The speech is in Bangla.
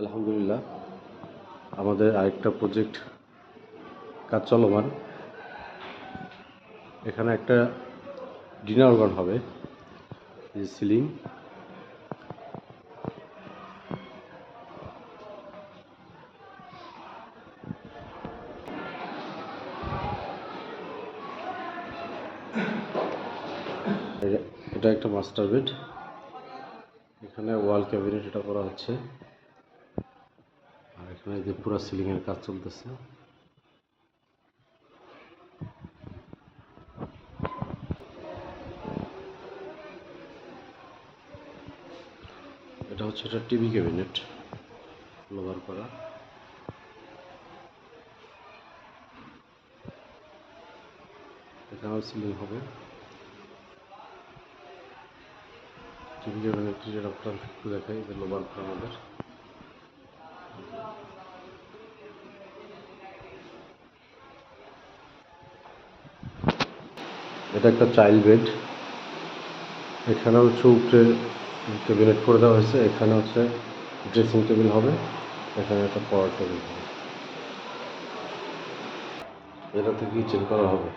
আলহামদুলিল্লাহ, আমাদের আরেকটা প্রজেক্ট কাজ চলমান। এখানে একটা ডিনার অর্গান হবে, সিলিং। এটা একটা মাস্টার বেড। এখানে ওয়াল ক্যাবিনেট এটা করা হচ্ছে, আর এখানে যে পুরো সিলিংয়ের কাজ চলতেছে। এটা হচ্ছে একটা টিভি ক্যাবিনেট লোভার করা। এখানেও সিলিং হবে। টিভি ক্যাবিনেট যেটা একটু দেখাই, যে লোভার করা আমাদের। এটা একটা চাইল্ড বেড। এখানে হচ্ছে উপরে ক্যাবিনেট করে দেওয়া হয়েছে। এখানে হচ্ছে ড্রেসিং টেবিল হবে, এখানে একটা পড়ার টেবিল হবে, এটাতে কিচেন করা হবে।